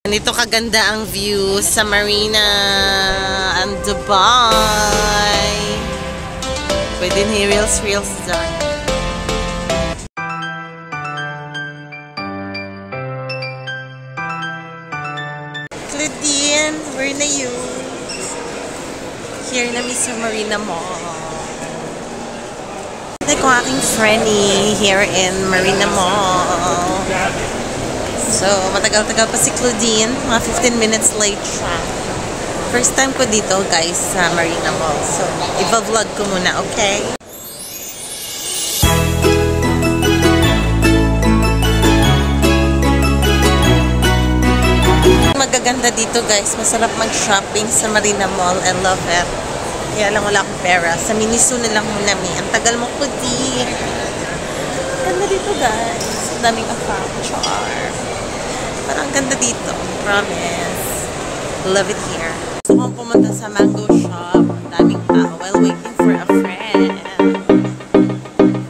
Ganito kaganda ang view sa Marina and Dubai. Pwede ni reels dyan. Claudine, where na you? Here na sa Marina Mall. Ito ko aking friendly here in Marina Mall. So, matagal-tagal pa si Claudine. Mga 15 minutes late siya. First time ko dito, guys, sa Marina Mall. So, iba-vlog ko muna, okay? Magaganda dito, guys. Masarap mag-shopping sa Marina Mall. I love it. Kaya lang wala akong pera. Sa Miniso na lang muna, mi. Ang tagal mo, Claudine. Ganda dito, guys. Ang daming afam. Char. Parang ganda dito. Promise. Love it here. Gusto kong pumunta sa mango shop. Ang daming tao while waiting for a friend.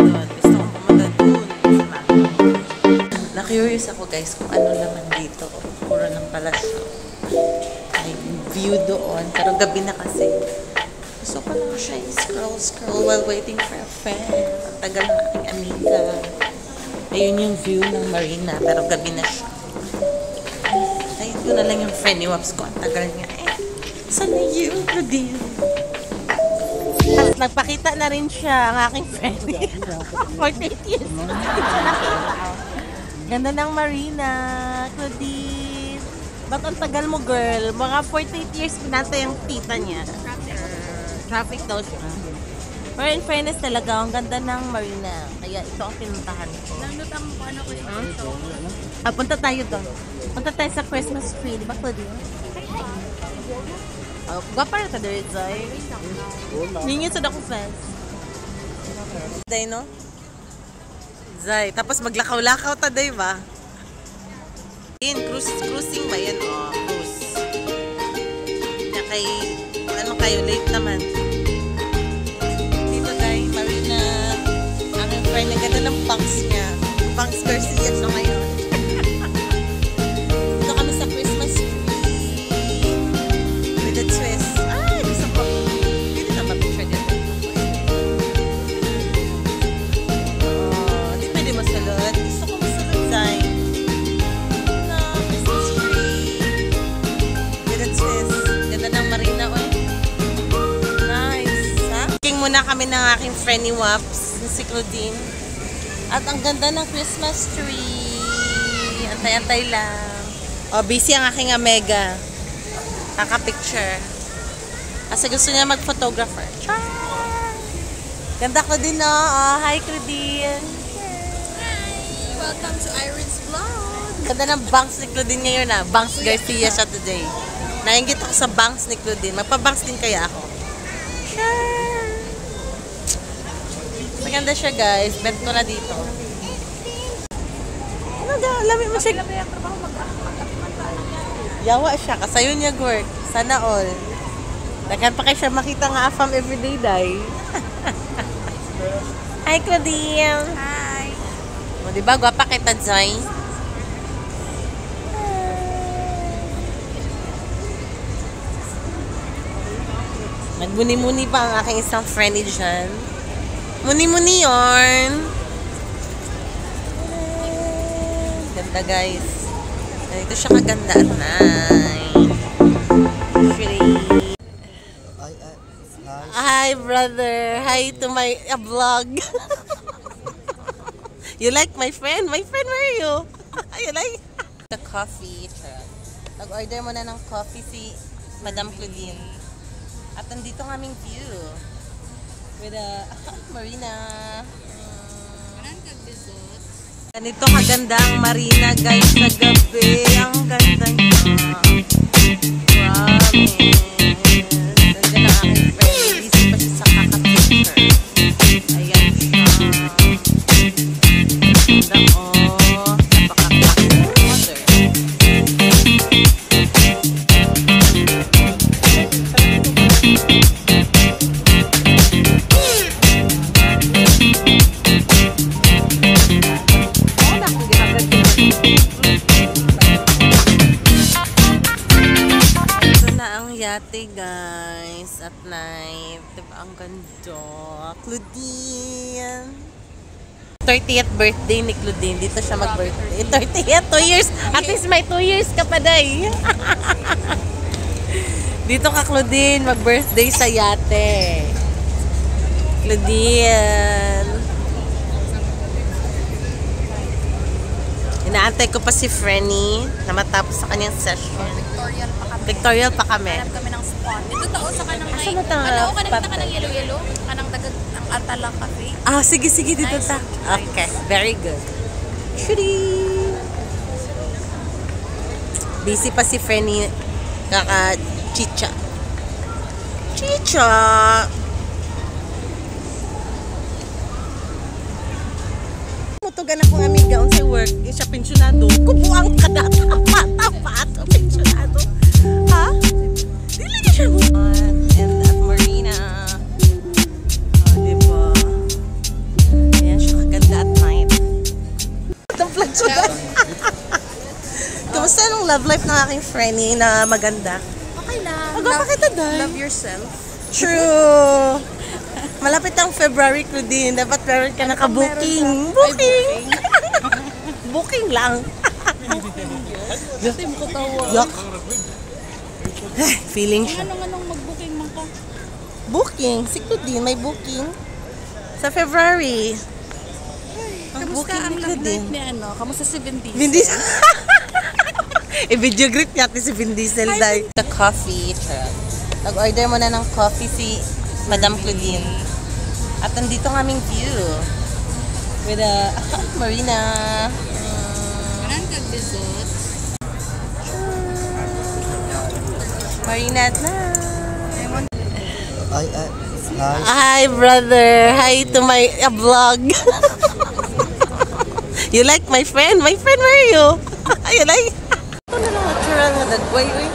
Doon. Gusto kong pumunta doon sa mango. Na-curious ako, guys, kung ano laman dito. Puro lang pala siya. May view doon. Pero gabi na kasi. Gusto ko lang siya scroll while waiting for a friend. Ang tagal ng aking amiga. Ayun yung view ng Marina. Pero gabi na siya. Ayun ko na lang yung friend ni Waps ko. Ang tagal niya. Saan na yun, Claudine? At nagpakita na rin siya ang aking friend. 48 years. Ganda ng Marina, Claudine. Ba't ang tagal mo, girl? Mga 48 years pinatay ang tita niya. Traffic daw siya. Pero in fairness talaga, ang ganda ng Marina. Kaya ito ang pinuntahan ko. Nandot ang ano ko yung punta tayo doon. Punta tayo sa Christmas tree. Di ba, Claudine? Gapa na ka doon, Zay. Ningin sa dako fest. Day, no? Zay. Tapos maglakaw-lakaw ta, day ba? Cruising ba yan? Oh, cruise. Na kay, ano kayo, late naman. Dito, day, Marina. Aming friend, ang ganda ng banks niya. Banks Garcia siya ngayon. Dito kami sa Christmas tree. With a twist. Ay, gusto ko. Hindi na mapicture dito. Hindi pwede masulod. Gusto ko masulod, Zay. Christmas tree. With a twist. Ganda ng Marina, oy. Nice. Ha? King muna kami ng aking friend ni Waps, si Claudine. At ang ganda ng Christmas tree. Antay-antay lang. Oh, busy ang aking Omega. Kaka-picture. Kasi gusto niya mag-photographer. Char! Ganda ko din, no? Oh, hi, Claudine. Hi! Welcome to Iris Vlog! Ganda ng bangs ni Claudine ngayon, ah. Bangs Garcia siya today. Nainggit ako sa bangs ni Claudine. Magpa-bangs din kaya ako. Char! Maganda siya, guys. Bet ko na dito. Ano daw? Alam mo siya. Yawa siya. Kasayo niya, Gord. Sana all. Nagkan pa kayo siya makita nga afam everyday, day. Hi, Claudine. Hi! O, diba? Gwapa kita, Zay. Nagmuni-muni pa ang aking isang friendly dyan. Muni-muni yun. Ganda, guys. Ito siya kaganda at night. Hi, brother. Hi to my vlog. You like my friend? My friend, where are you? You like? The coffee. Nag-order mo na ng coffee si Madam Claudine. At nandito ang aming view. With a Marina. Ganito kaganda ang Marina, guys, sa gabi. Ang ganda niya. Promise. Nandiyan ang aking friend. Busy pa siya sa kaka-picture. Ayan siya. Ganda, oh. Napaka-clear water. yate, guys, at night. Diba, ang ganda. Claudine. 30th birthday ni Claudine. Dito siya mag-birthday. 30th, 2 years. At least may 2 years ka pa, day. Dito ka, Claudine, mag-birthday sa yate. Claudine. Inaantay ko pa si Frenny na matapos sa kanyang session. Victorial pa kami. Victorial pa kami. Hanap kami ng spot. Dito tao sa kanang Asa mo ta? Ano, kanang Spot kita ka ng yellow-yellow. Kanang dagat ang Atala Cafe. Ah, sige, dito Nice. ta. Okay, very good. Shuri! Busy pa si Frenny. Kaka-chicha. Chicha! Mutugan akong amiga on sa work. Siya pensyonado. Kubuang kadata. Pata. Pensyonado. Ha? Dili ka siya mo. And at Marina. Diba? Ayan siya kaganda at night. Itong flag siya. Kamusta nung love life ng aking Frenny na maganda? Okay lang. Magpapakita dahil. Love yourself. True. Malapit ang February, Claudine. Dapat meron ka naka-booking. Booking! Booking lang. Kasi mo ko tawa. Yuck. Feeling siya. Anong mag-booking man ka? Booking. Si Claudine, may booking. Sa February. Ang Kamusta booking ang ni love life Claudine. ni ano? Kamusta si Vin Diesel? Vin Diesel. I-video greet natin si Vin Diesel dahil. The coffee. Nag-order mo na ng coffee si Madam Claudine. At nandito ang aming view. With Marina. Kanan kag-dessert. Marina at na. Hi. Hi, brother. Hi to my vlog. You like my friend? My friend, where are you? You like? Ito na lang natural nga dagway, oy.